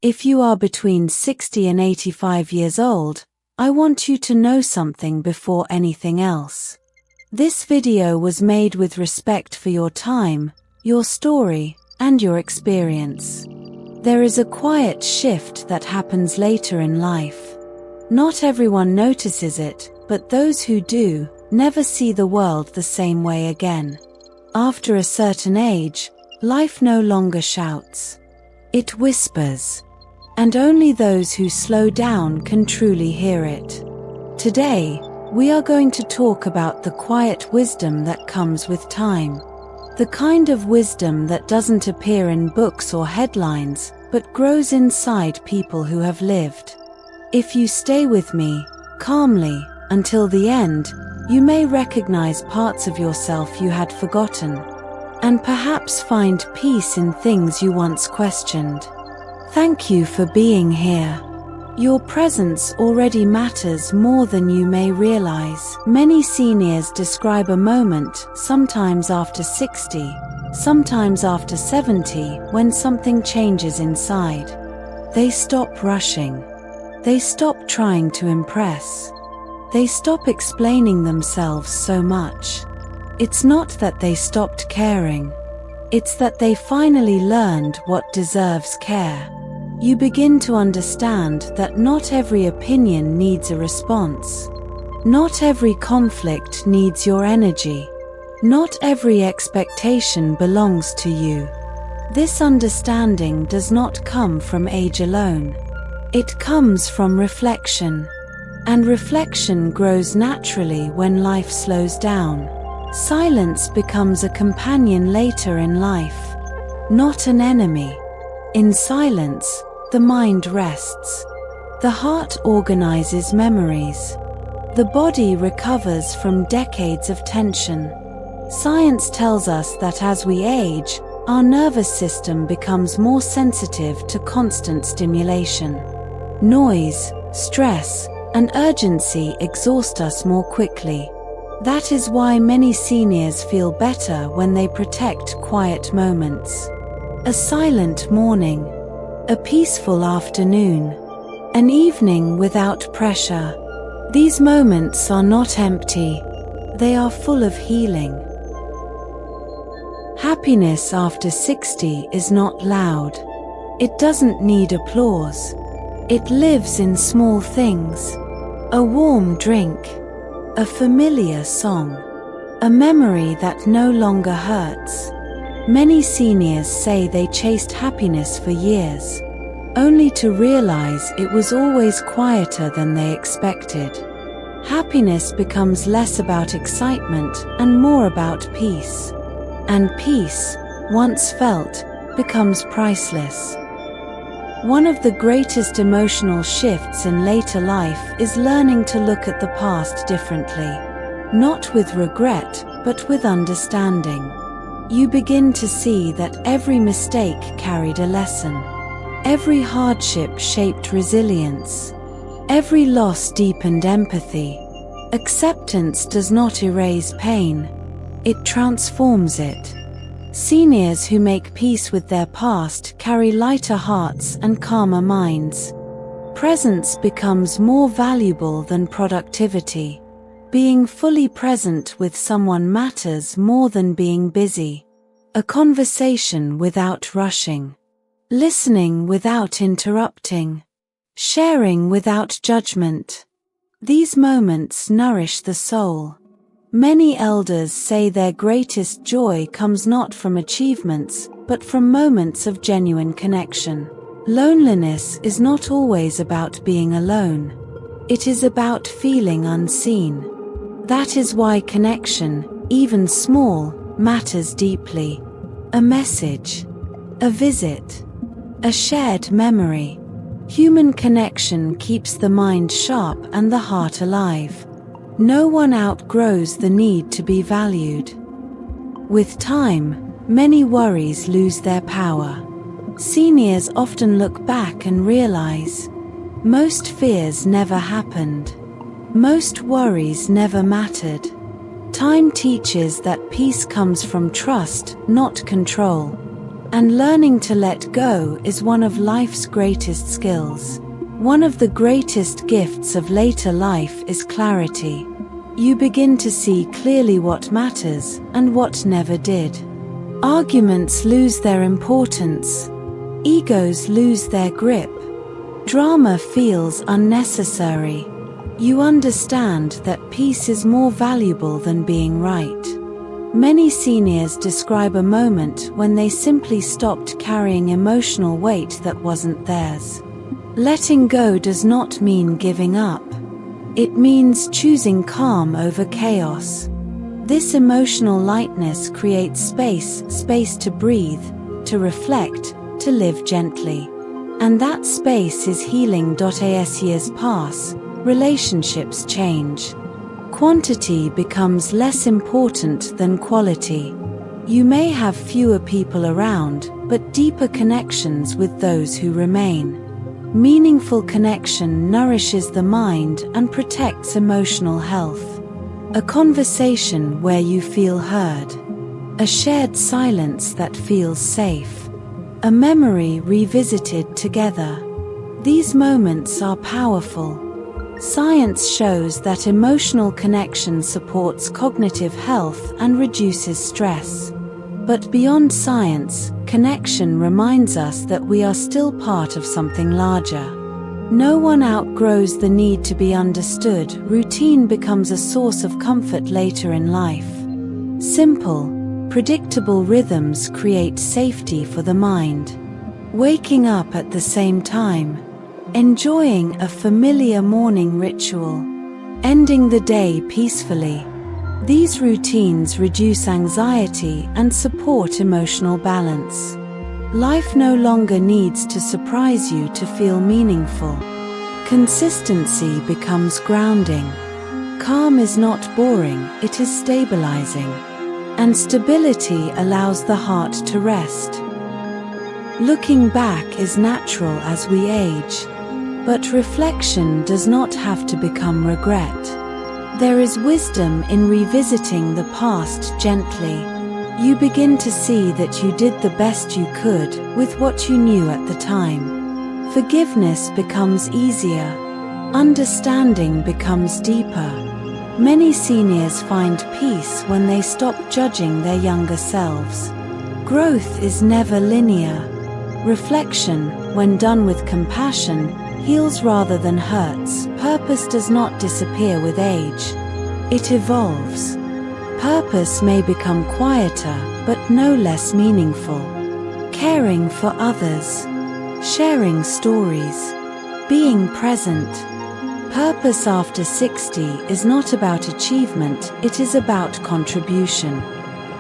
If you are between 60 and 85 years old, I want you to know something before anything else. This video was made with respect for your time, your story, and your experience. There is a quiet shift that happens later in life. Not everyone notices it, but those who do, never see the world the same way again. After a certain age, life no longer shouts. It whispers. And only those who slow down can truly hear it. Today, we are going to talk about the quiet wisdom that comes with time. The kind of wisdom that doesn't appear in books or headlines, but grows inside people who have lived. If you stay with me, calmly, until the end, you may recognize parts of yourself you had forgotten. And perhaps find peace in things you once questioned. Thank you for being here. Your presence already matters more than you may realize. Many seniors describe a moment, sometimes after 60, sometimes after 70, when something changes inside. They stop rushing. They stop trying to impress. They stop explaining themselves so much. It's not that they stopped caring. It's that they finally learned what deserves care. You begin to understand that not every opinion needs a response. Not every conflict needs your energy. Not every expectation belongs to you. This understanding does not come from age alone. It comes from reflection. And reflection grows naturally when life slows down. Silence becomes a companion later in life, not an enemy. In silence, the mind rests. The heart organizes memories. The body recovers from decades of tension. Science tells us that as we age, our nervous system becomes more sensitive to constant stimulation. Noise, stress, and urgency exhaust us more quickly. That is why many seniors feel better when they protect quiet moments. A silent morning. A peaceful afternoon. An evening without pressure. These moments are not empty. They are full of healing. Happiness after 60 is not loud. It doesn't need applause. It lives in small things. A warm drink. A familiar song. A memory that no longer hurts. Many seniors say they chased happiness for years, only to realize it was always quieter than they expected. Happiness becomes less about excitement and more about peace. And peace, once felt, becomes priceless. One of the greatest emotional shifts in later life is learning to look at the past differently. Not with regret, but with understanding. You begin to see that every mistake carried a lesson. Every hardship shaped resilience. Every loss deepened empathy. Acceptance does not erase pain. It transforms it. Seniors who make peace with their past carry lighter hearts and calmer minds. Presence becomes more valuable than productivity. Being fully present with someone matters more than being busy. A conversation without rushing. Listening without interrupting. Sharing without judgment. These moments nourish the soul. Many elders say their greatest joy comes not from achievements, but from moments of genuine connection. Loneliness is not always about being alone. It is about feeling unseen. That is why connection, even small, matters deeply. A message. A visit. A shared memory. Human connection keeps the mind sharp and the heart alive. No one outgrows the need to be valued. With time, many worries lose their power. Seniors often look back and realize, most fears never happened. Most worries never mattered. Time teaches that peace comes from trust, not control. And learning to let go is one of life's greatest skills. One of the greatest gifts of later life is clarity. You begin to see clearly what matters and what never did. Arguments lose their importance. Egos lose their grip. Drama feels unnecessary. You understand that peace is more valuable than being right. Many seniors describe a moment when they simply stopped carrying emotional weight that wasn't theirs. Letting go does not mean giving up. It means choosing calm over chaos. This emotional lightness creates space to breathe, to reflect, to live gently. And that space is healing. As years pass, relationships change. Quantity becomes less important than quality. You may have fewer people around, but deeper connections with those who remain. Meaningful connection nourishes the mind and protects emotional health. A conversation where you feel heard. A shared silence that feels safe. A memory revisited together. These moments are powerful. Science shows that emotional connection supports cognitive health and reduces stress. But beyond science, connection reminds us that we are still part of something larger. No one outgrows the need to be understood. Routine becomes a source of comfort later in life. Simple, predictable rhythms create safety for the mind. Waking up at the same time. Enjoying a familiar morning ritual. Ending the day peacefully. These routines reduce anxiety and support emotional balance. Life no longer needs to surprise you to feel meaningful. Consistency becomes grounding. Calm is not boring, it is stabilizing. And stability allows the heart to rest. Looking back is natural as we age. But reflection does not have to become regret. There is wisdom in revisiting the past gently. You begin to see that you did the best you could with what you knew at the time. Forgiveness becomes easier. Understanding becomes deeper. Many seniors find peace when they stop judging their younger selves. Growth is never linear. Reflection, when done with compassion, heals rather than hurts. Purpose does not disappear with age. It evolves. Purpose may become quieter, but no less meaningful. Caring for others. Sharing stories. Being present. Purpose after 60 is not about achievement, it is about contribution.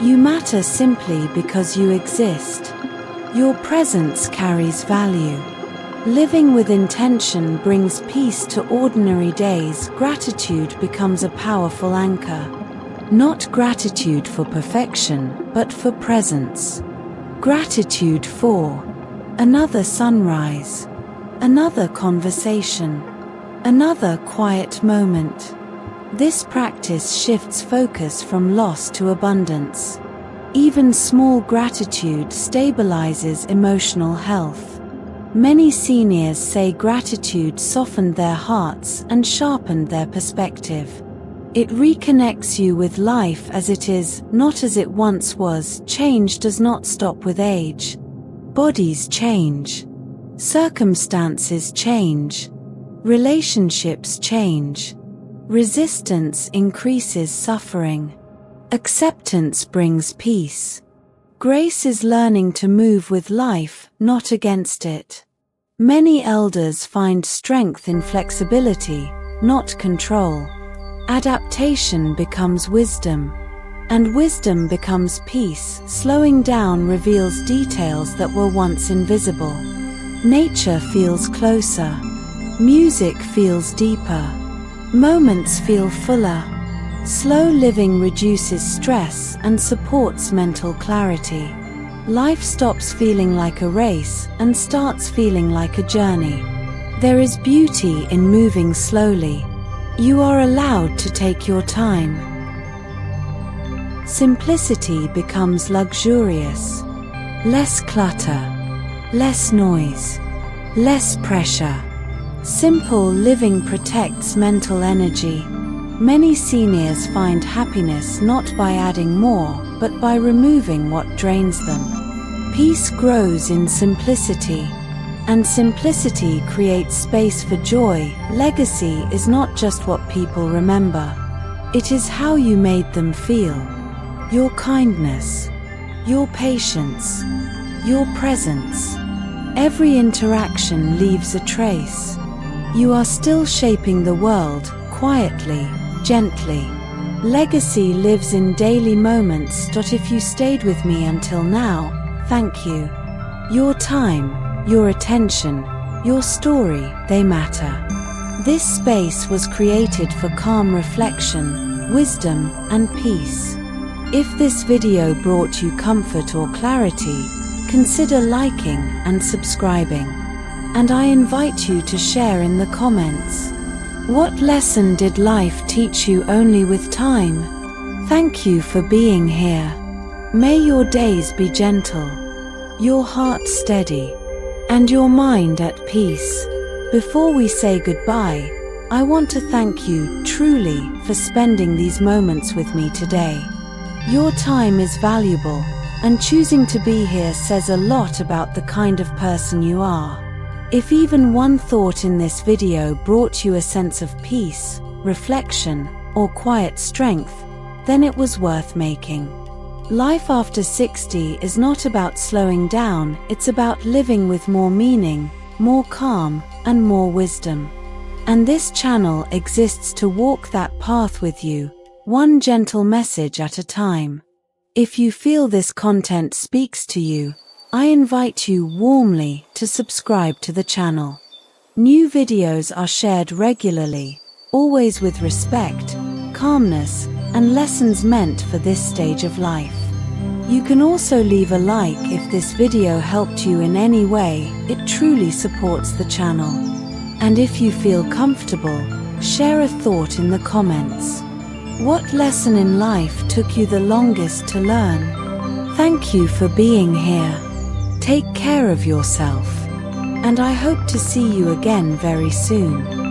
You matter simply because you exist. Your presence carries value. Living with intention brings peace to ordinary days. Gratitude becomes a powerful anchor. Not gratitude for perfection, but for presence. Gratitude for another sunrise, another conversation, another quiet moment. This practice shifts focus from loss to abundance. Even small gratitude stabilizes emotional health. Many seniors say gratitude softened their hearts and sharpened their perspective. It reconnects you with life as it is, not as it once was. Change does not stop with age. Bodies change. Circumstances change. Relationships change. Resistance increases suffering. Acceptance brings peace. Grace is learning to move with life, not against it. Many elders find strength in flexibility, not control. Adaptation becomes wisdom, and wisdom becomes peace. Slowing down reveals details that were once invisible. Nature feels closer. Music feels deeper. Moments feel fuller. Slow living reduces stress and supports mental clarity. Life stops feeling like a race and starts feeling like a journey. There is beauty in moving slowly. You are allowed to take your time. Simplicity becomes luxurious. Less clutter, less noise, less pressure. Simple living protects mental energy. Many seniors find happiness not by adding more, but by removing what drains them. Peace grows in simplicity, and simplicity creates space for joy. Legacy is not just what people remember. It is how you made them feel. Your kindness, your patience, your presence. Every interaction leaves a trace. You are still shaping the world, quietly, gently. Legacy lives in daily moments. If you stayed with me until now, thank you. Your time, your attention, your story, they matter. This space was created for calm reflection, wisdom, and peace. If this video brought you comfort or clarity, consider liking and subscribing. And I invite you to share in the comments. What lesson did life teach you only with time? Thank you for being here. May your days be gentle, your heart steady, and your mind at peace. Before we say goodbye, I want to thank you truly for spending these moments with me today. Your time is valuable, and choosing to be here says a lot about the kind of person you are. If even one thought in this video brought you a sense of peace, reflection, or quiet strength, then it was worth making. Life after 60 is not about slowing down, it's about living with more meaning, more calm, and more wisdom. And this channel exists to walk that path with you, one gentle message at a time. If you feel this content speaks to you, I invite you warmly to subscribe to the channel. New videos are shared regularly, always with respect, calmness, and lessons meant for this stage of life. You can also leave a like if this video helped you in any way. It truly supports the channel. And if you feel comfortable, share a thought in the comments. What lesson in life took you the longest to learn? Thank you for being here. Take care of yourself, and I hope to see you again very soon.